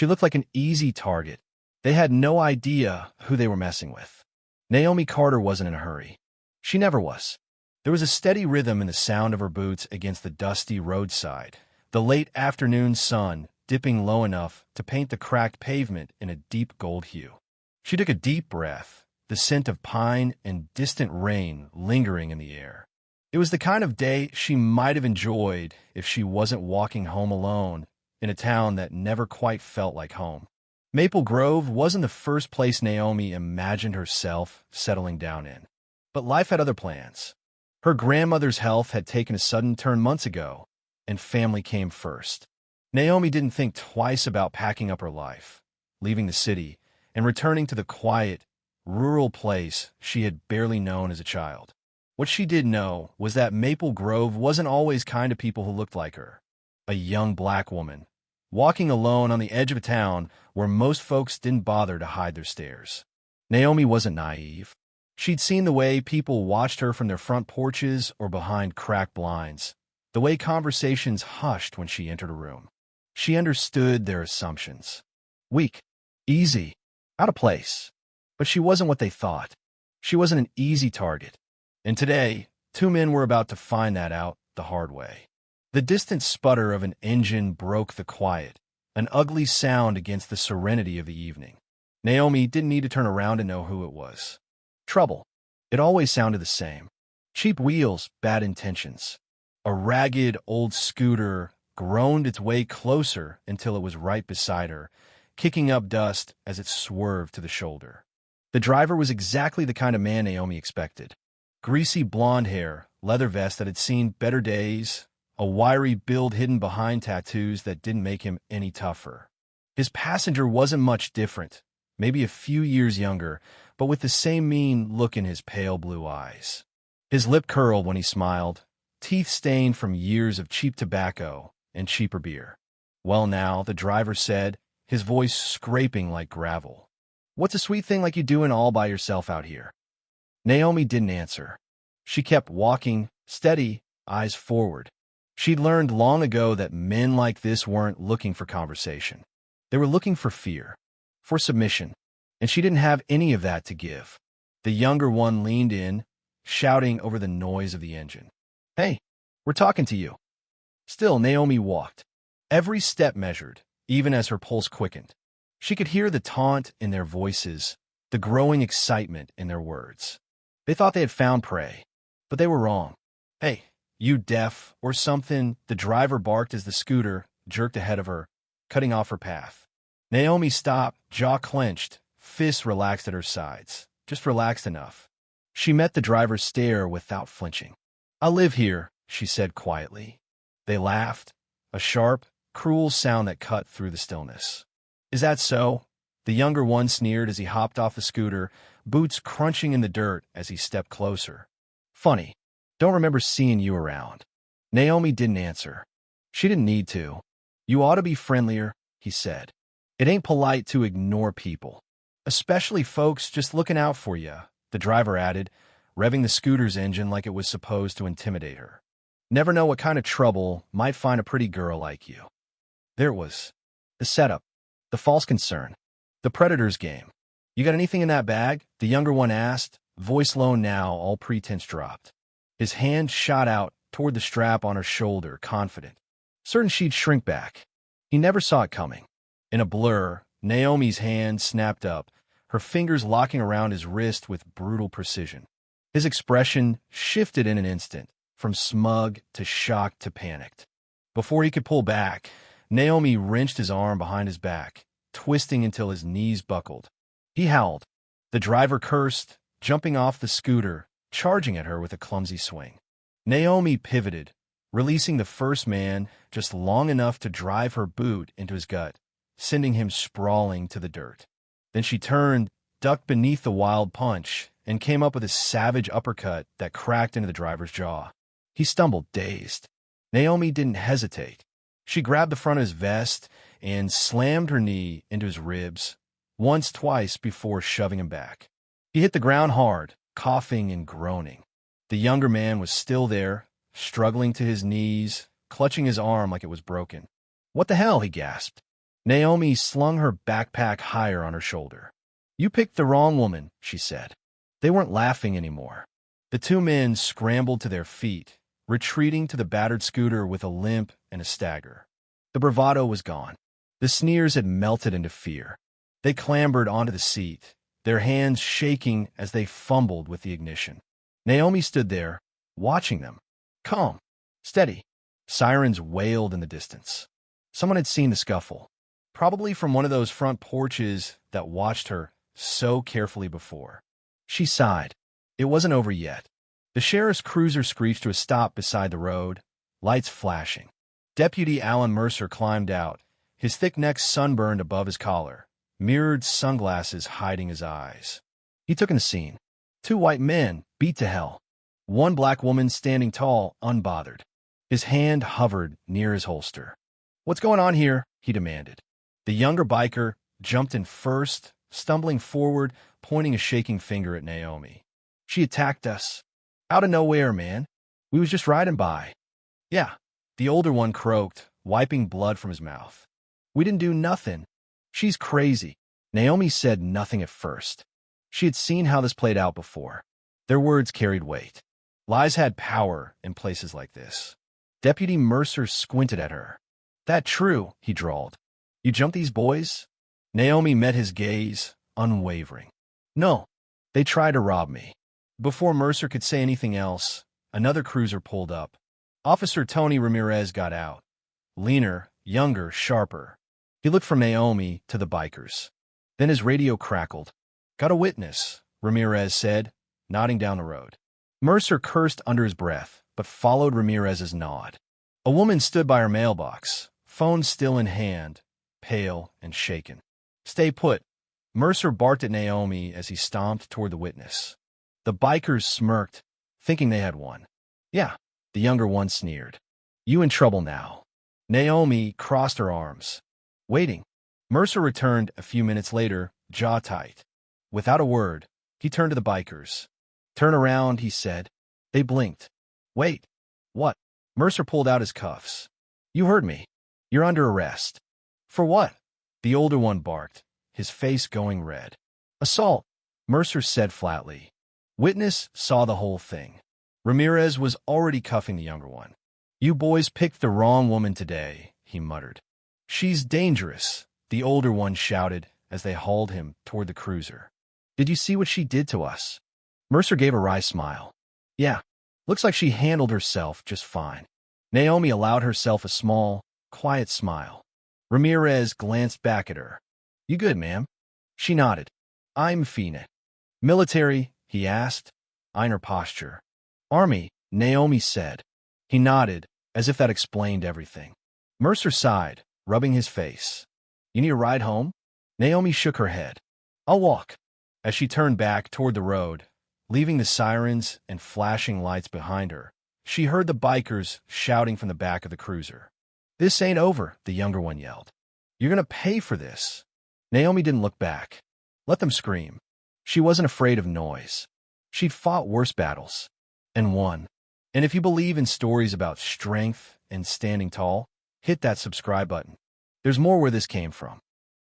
She looked like an easy target. They had no idea who they were messing with. Naomi Carter wasn't in a hurry. She never was. There was a steady rhythm in the sound of her boots against the dusty roadside, the late afternoon sun dipping low enough to paint the cracked pavement in a deep gold hue. She took a deep breath, the scent of pine and distant rain lingering in the air. It was the kind of day she might have enjoyed if she wasn't walking home alone in a town that never quite felt like home. Maple Grove wasn't the first place Naomi imagined herself settling down in. But life had other plans. Her grandmother's health had taken a sudden turn months ago, and family came first. Naomi didn't think twice about packing up her life, leaving the city, and returning to the quiet, rural place she had barely known as a child. What she did know was that Maple Grove wasn't always kind to people who looked like her. A young black woman, walking alone on the edge of a town where most folks didn't bother to hide their stares. Naomi wasn't naive. She'd seen the way people watched her from their front porches or behind cracked blinds, the way conversations hushed when she entered a room. She understood their assumptions. Weak, easy, out of place. But she wasn't what they thought. She wasn't an easy target. And today, two men were about to find that out the hard way. The distant sputter of an engine broke the quiet, an ugly sound against the serenity of the evening. Naomi didn't need to turn around to know who it was. Trouble. It always sounded the same. Cheap wheels, bad intentions. A ragged old scooter groaned its way closer until it was right beside her, kicking up dust as it swerved to the shoulder. The driver was exactly the kind of man Naomi expected. Greasy blonde hair, leather vest that had seen better days, a wiry build hidden behind tattoos that didn't make him any tougher. His passenger wasn't much different, maybe a few years younger, but with the same mean look in his pale blue eyes. His lip curled when he smiled, teeth stained from years of cheap tobacco and cheaper beer. "Well now," the driver said, his voice scraping like gravel. "What's a sweet thing like you doing all by yourself out here?" Naomi didn't answer. She kept walking, steady, eyes forward. She'd learned long ago that men like this weren't looking for conversation. They were looking for fear, for submission, and she didn't have any of that to give. The younger one leaned in, shouting over the noise of the engine. "Hey, we're talking to you." Still, Naomi walked. Every step measured, even as her pulse quickened. She could hear the taunt in their voices, the growing excitement in their words. They thought they had found prey, but they were wrong. "Hey, you deaf or something?" the driver barked as the scooter jerked ahead of her, cutting off her path. Naomi stopped, jaw clenched, fists relaxed at her sides, just relaxed enough. She met the driver's stare without flinching. "I live here," she said quietly. They laughed, a sharp, cruel sound that cut through the stillness. "Is that so?" The younger one sneered as he hopped off the scooter, boots crunching in the dirt as he stepped closer. "Funny. Don't remember seeing you around." Naomi didn't answer. She didn't need to. "You ought to be friendlier," he said. "It ain't polite to ignore people, especially folks just looking out for you," the driver added, revving the scooter's engine like it was supposed to intimidate her. "Never know what kind of trouble might find a pretty girl like you." There it was. The setup. The false concern. The predator's game. "You got anything in that bag?" the younger one asked, voice low now, all pretense dropped. His hand shot out toward the strap on her shoulder, confident, certain she'd shrink back. He never saw it coming. In a blur, Naomi's hand snapped up, her fingers locking around his wrist with brutal precision. His expression shifted in an instant, from smug to shocked to panicked. Before he could pull back, Naomi wrenched his arm behind his back, twisting until his knees buckled. He howled. The driver cursed, jumping off the scooter, charging at her with a clumsy swing. Naomi pivoted, releasing the first man just long enough to drive her boot into his gut, sending him sprawling to the dirt. Then she turned, ducked beneath the wild punch, and came up with a savage uppercut that cracked into the driver's jaw. He stumbled, dazed. Naomi didn't hesitate. She grabbed the front of his vest and slammed her knee into his ribs, once, twice before shoving him back. He hit the ground hard, coughing and groaning. The younger man was still there, struggling to his knees, clutching his arm like it was broken. "What the hell?" he gasped. Naomi slung her backpack higher on her shoulder. "You picked the wrong woman," she said. They weren't laughing anymore. The two men scrambled to their feet, retreating to the battered scooter with a limp and a stagger. The bravado was gone. The sneers had melted into fear. They clambered onto the seat, their hands shaking as they fumbled with the ignition. Naomi stood there, watching them. Calm. Steady. Sirens wailed in the distance. Someone had seen the scuffle, probably from one of those front porches that watched her so carefully before. She sighed. It wasn't over yet. The sheriff's cruiser screeched to a stop beside the road, lights flashing. Deputy Alan Mercer climbed out, his thick neck sunburned above his collar, mirrored sunglasses hiding his eyes. He took in the scene. Two white men, beat to hell. One black woman standing tall, unbothered. His hand hovered near his holster. "What's going on here?" he demanded. The younger biker jumped in first, stumbling forward, pointing a shaking finger at Naomi. "She attacked us. Out of nowhere, man. We was just riding by." "Yeah," the older one croaked, wiping blood from his mouth. "We didn't do nothing. She's crazy." Naomi said nothing at first. She had seen how this played out before. Their words carried weight. Lies had power in places like this. Deputy Mercer squinted at her. "That true," he drawled. "You jumped these boys?" Naomi met his gaze, unwavering. "No, they tried to rob me." Before Mercer could say anything else, another cruiser pulled up. Officer Tony Ramirez got out. Leaner, younger, sharper. He looked from Naomi to the bikers. Then his radio crackled. "Got a witness," Ramirez said, nodding down the road. Mercer cursed under his breath, but followed Ramirez's nod. A woman stood by her mailbox, phone still in hand, pale and shaken. "Stay put." Mercer barked at Naomi as he stomped toward the witness. The bikers smirked, thinking they had won. "Yeah," the younger one sneered. "You in trouble now." Naomi crossed her arms. Waiting. Mercer returned a few minutes later, jaw tight. Without a word, he turned to the bikers. "Turn around," he said. They blinked. "Wait." "What?" Mercer pulled out his cuffs. "You heard me. You're under arrest." "For what?" The older one barked, his face going red. "Assault," Mercer said flatly. Witness saw the whole thing. Ramirez was already cuffing the younger one. "You boys picked the wrong woman today," he muttered. "She's dangerous," the older one shouted as they hauled him toward the cruiser. "Did you see what she did to us?" Mercer gave a wry smile. "Yeah, looks like she handled herself just fine." Naomi allowed herself a small, quiet smile. Ramirez glanced back at her. "You good, ma'am?" She nodded. "I'm Fina." "Military?" he asked, eyeing her posture. "Army," Naomi said. He nodded, as if that explained everything. Mercer sighed, rubbing his face. "You need a ride home?" Naomi shook her head. "I'll walk." As she turned back toward the road, leaving the sirens and flashing lights behind her, she heard the bikers shouting from the back of the cruiser. "This ain't over," the younger one yelled. "You're gonna pay for this." Naomi didn't look back. Let them scream. She wasn't afraid of noise. She'd fought worse battles, and won. And if you believe in stories about strength and standing tall, hit that subscribe button. There's more where this came from.